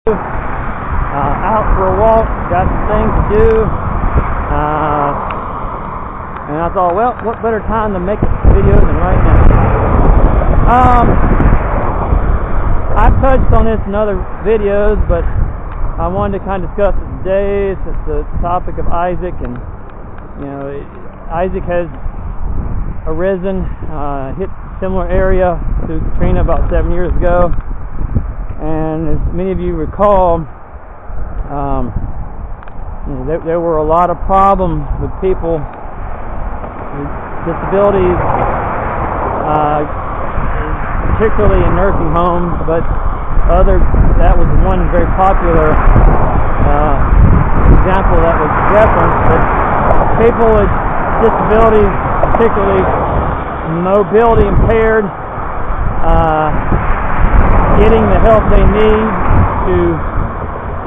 Out for a walk, got some things to do, and I thought, well, what better time to make a video than right now. I've touched on this in other videos, but I wanted to kind of discuss it today. It's the topic of Isaac, and you know, Isaac has arisen, hit a similar area to Katrina about 7 years ago. And as many of you recall, there were a lot of problems with people with disabilities, particularly in nursing homes, but that was one very popular example that was referenced. But people with disabilities, particularly mobility impaired, getting the help they need to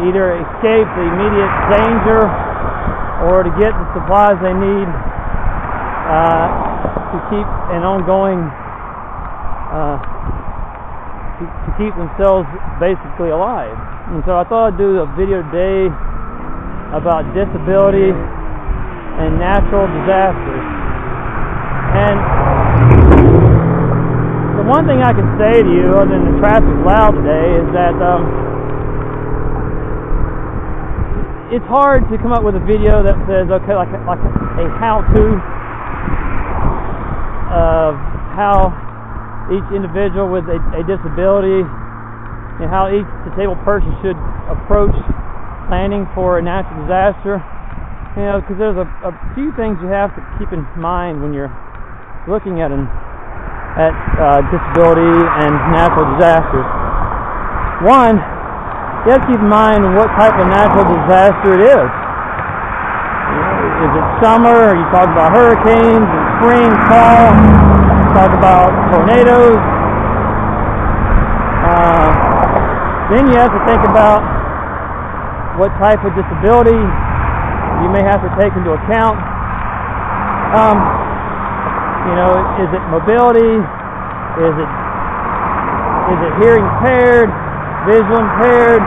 either escape the immediate danger or to get the supplies they need to keep an ongoing to keep themselves basically alive. And so I thought I'd do a video today about disability and natural disasters. And the one thing I can say to you, other than the traffic loud today, is that it's hard to come up with a video that says, okay, like a how-to of how each individual with a disability and how each disabled person should approach planning for a natural disaster. You know, because there's a few things you have to keep in mind when you're looking at disability and natural disasters. One, you have to keep in mind what type of natural disaster it is. Is it summer? Are you talking about hurricanes? Is it spring, fall? Talk about tornadoes. Then you have to think about what type of disability you may have to take into account. You know, is it mobility? Is it hearing impaired? Visual impaired?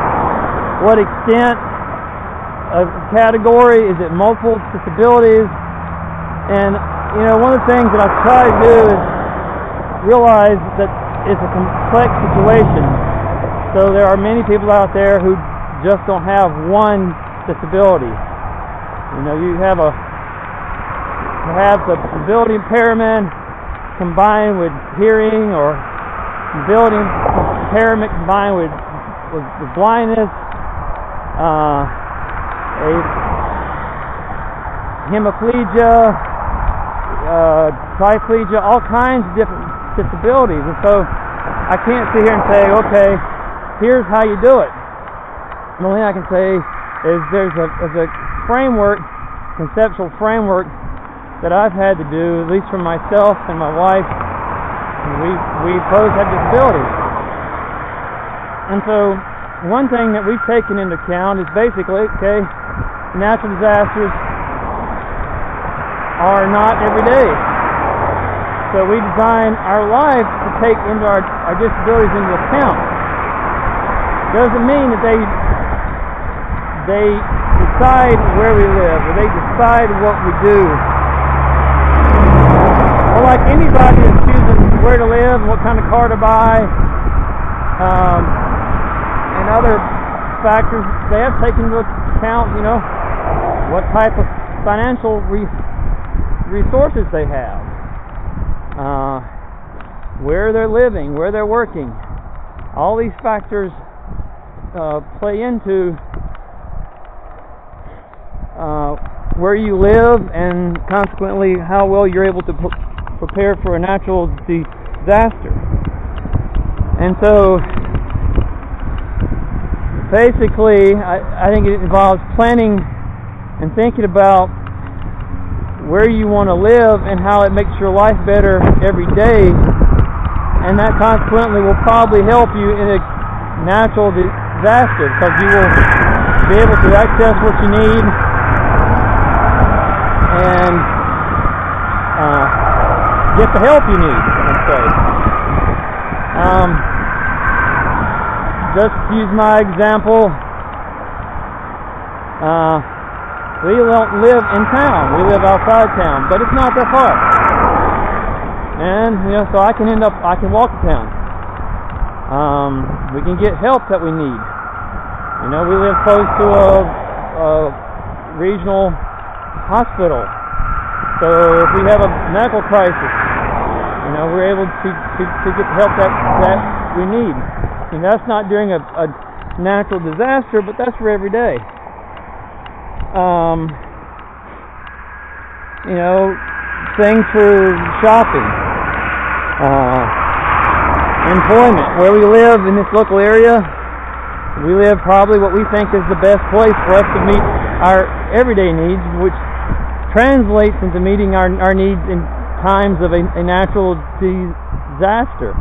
What extent of category? Is it multiple disabilities? And you know, one of the things that I try to do is realize that it's a complex situation. So there are many people out there who just don't have one disability. You know, you have perhaps a mobility impairment combined with hearing, or mobility impairment combined with blindness, a hemiplegia, triplegia, all kinds of different disabilities. And so I can't sit here and say, okay, here's how you do it. The only thing I can say is there's a framework, conceptual framework, that I've had to do, at least for myself and my wife. We both have disabilities. And so one thing that we've taken into account is basically, okay, natural disasters are not every day. So we design our life to take into our disabilities into account. Doesn't mean that they decide where we live, or they decide what we do. Well, like anybody that's choosing where to live, what kind of car to buy, and other factors, they have taken into account, you know, what type of financial resources they have, where they're living, where they're working. All these factors play into where you live, and consequently how well you're able to prepare for a natural disaster. And so basically I think it involves planning and thinking about where you want to live and how it makes your life better every day, and that consequently will probably help you in a natural disaster, because you will be able to access what you need and get the help you need, let's say. just use my example. We don't live in town. We live outside town, but it's not that far. And so I can walk to town. We can get help that we need. We live close to a regional hospital, so if we have a medical crisis, we're able to get the help that we need. And that's not during a natural disaster, but that's for every day. Things for shopping, employment. Where we live in this local area, we live probably what we think is the best place for us to meet our everyday needs, which translates into meeting our needs in times of a natural disaster.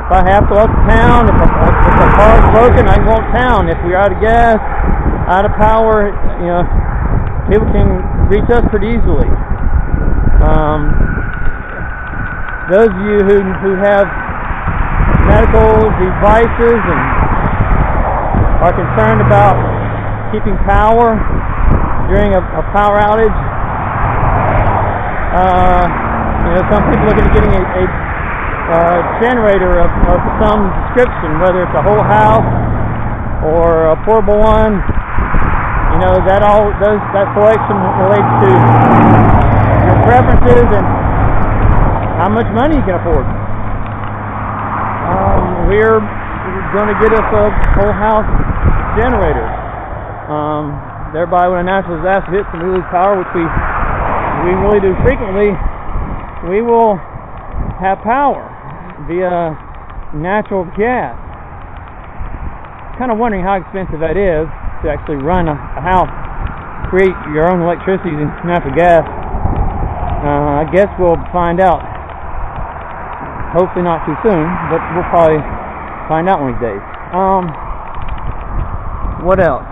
If I have to go up to town, if a car's broken, I can go to town. If we're out of gas, out of power, people can reach us pretty easily. Those of you who have medical devices and are concerned about keeping power during a power outage, some people are going to be getting a generator of some description, whether it's a whole house or a portable one. That selection relates to your preferences and how much money you can afford. We're going to get us a whole house generator. Thereby, when a natural disaster hits and we lose power, which we really do frequently, we will have power via natural gas. Kind of wondering how expensive that is to actually run a house, create your own electricity using natural gas. I guess we'll find out. Hopefully not too soon, but we'll probably find out one of these days. What else?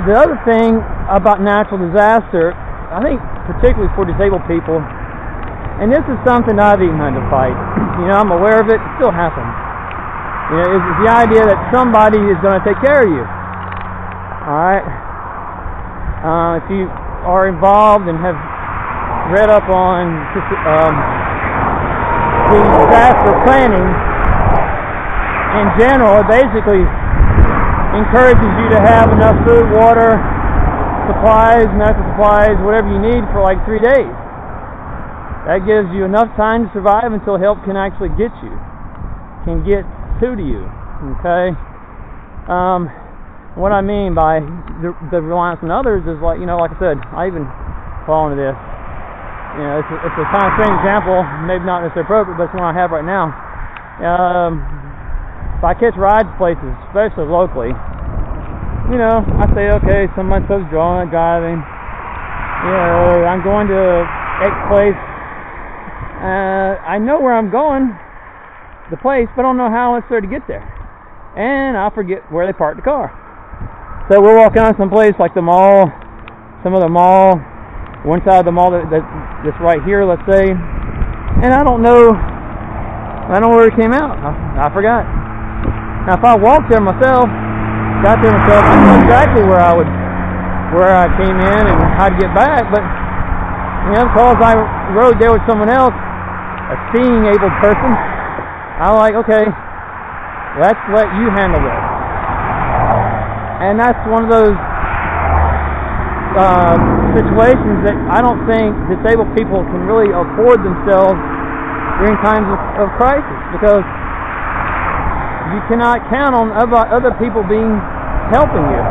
The other thing about natural disaster, I think particularly for disabled people, and this is something I've even had to fight. I'm aware of it. It still happens. Is the idea that somebody is going to take care of you. All right. If you are involved and have read up on disaster planning in general, it basically encourages you to have enough food, water, supplies, medical supplies, whatever you need for like 3 days. That gives you enough time to survive until help can actually get to you. Okay? What I mean by the reliance on others is like I said, I even fall into this. It's a kind of strange example, maybe not necessarily appropriate, but it's one I have right now. If I catch rides places, especially locally, I say, okay, somebody's supposed to driving. I'm going to X place. I know where I'm going, the place, but I don't know how it's there to get there. And I forget where they parked the car. So we're walking on some place like the mall, some other mall, one side of the mall that's right here, let's say, and I don't know where it came out. I forgot. Now, if I walked there myself, got there myself, I know exactly where I came in and how to get back. But because I rode there with someone else, a seeing able person, I'm like, okay, let's let you handle this. And that's one of those situations that I don't think disabled people can really afford themselves during times of crisis, because you cannot count on other people helping you.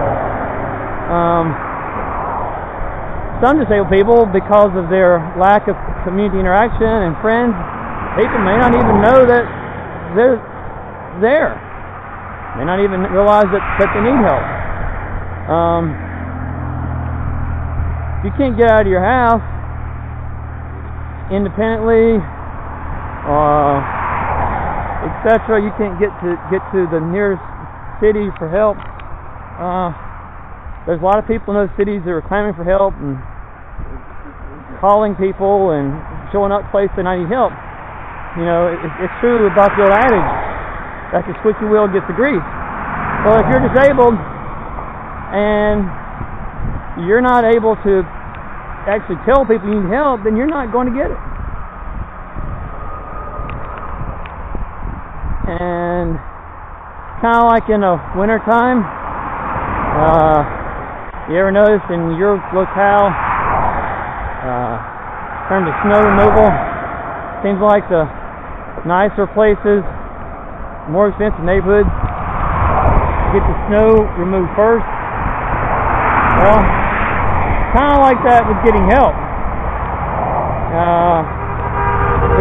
Some disabled people, because of their lack of community interaction and friends, people may not even know that they're there. May not even realize that they need help. If you can't get out of your house independently, etc., you can't get to the nearest city for help. There's a lot of people in those cities that are clamoring for help, and calling people and showing up places and I need help. You know, it's true about the old adage, like the squeaky wheel gets the grease. Well, if you're disabled and you're not able to actually tell people you need help, then you're not going to get it. And kind of like in the winter time, you ever notice in your locale, in terms of snow removal, seems like the nicer places, more expensive neighborhoods get the snow removed first. Well, kind of like that with getting help,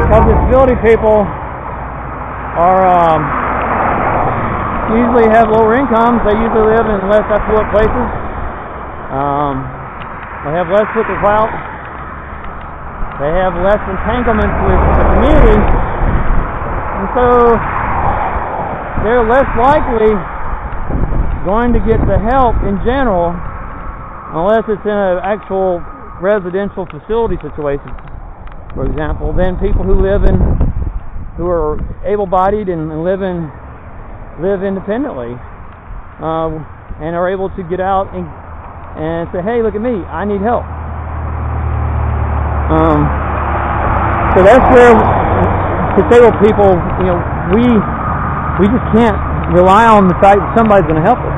because disability people are usually have lower incomes. They usually live in less affluent places. They have less foot clout. They have less entanglements with the community, and so they're less likely going to get the help in general unless it's in an actual residential facility situation, for example, than people who are able-bodied and live independently, and are able to get out and say, hey, look at me, I need help. So that's where disabled people, you know, we just can't rely on the fact that somebody's going to help us.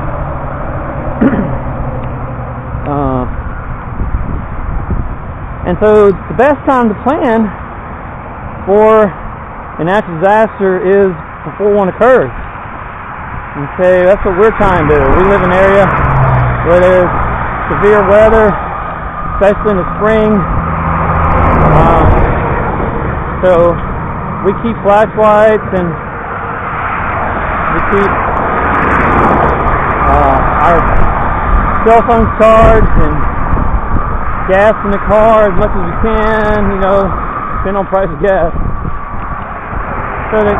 And so the best time to plan for a natural disaster is before one occurs. Okay, that's what we're trying to do. We live in an area where there's severe weather, especially in the spring. So we keep flashlights and we keep our cell phones charged and gas in the car as much as we can, you know, depending on the price of gas. So that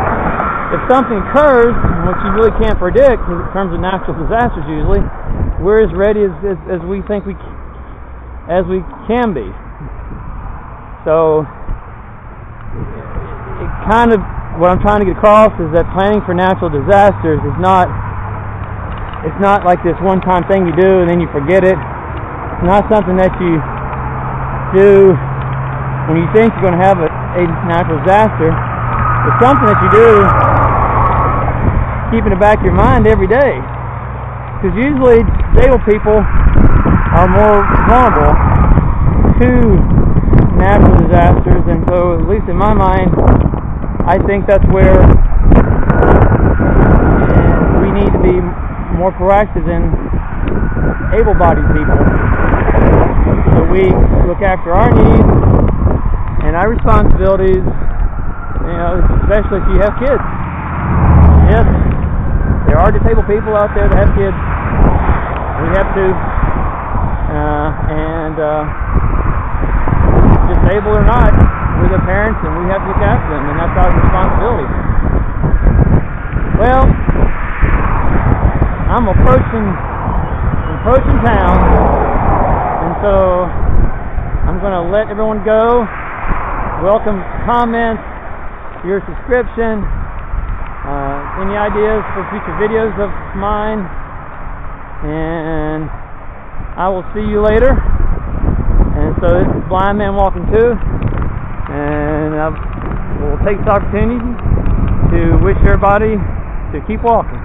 if something occurs, which you really can't predict in terms of natural disasters usually, we're as ready as we think we can be. So it kind of, what I'm trying to get across is that planning for natural disasters is not, it's not like this one-time thing you do and then you forget it. It's not something that you do when you think you're going to have a natural disaster. It's something that you do keep in the back of your mind every day, because usually disabled people are more vulnerable to natural disasters, and so at least in my mind I think that's where we need to be more proactive than able-bodied people, so we look after our needs and our responsibilities, you know, especially if you have kids. Yes, there are disabled people out there that have kids. We have to, disabled or not, we're their parents and we have to look after them, and that's our responsibility. Well, I'm approaching town, and so I'm going to let everyone go. Welcome comments, your subscription, any ideas for future videos of mine, and I will see you later. And so this is Blind Man Walking 2, and I will take this opportunity to wish everybody to keep walking.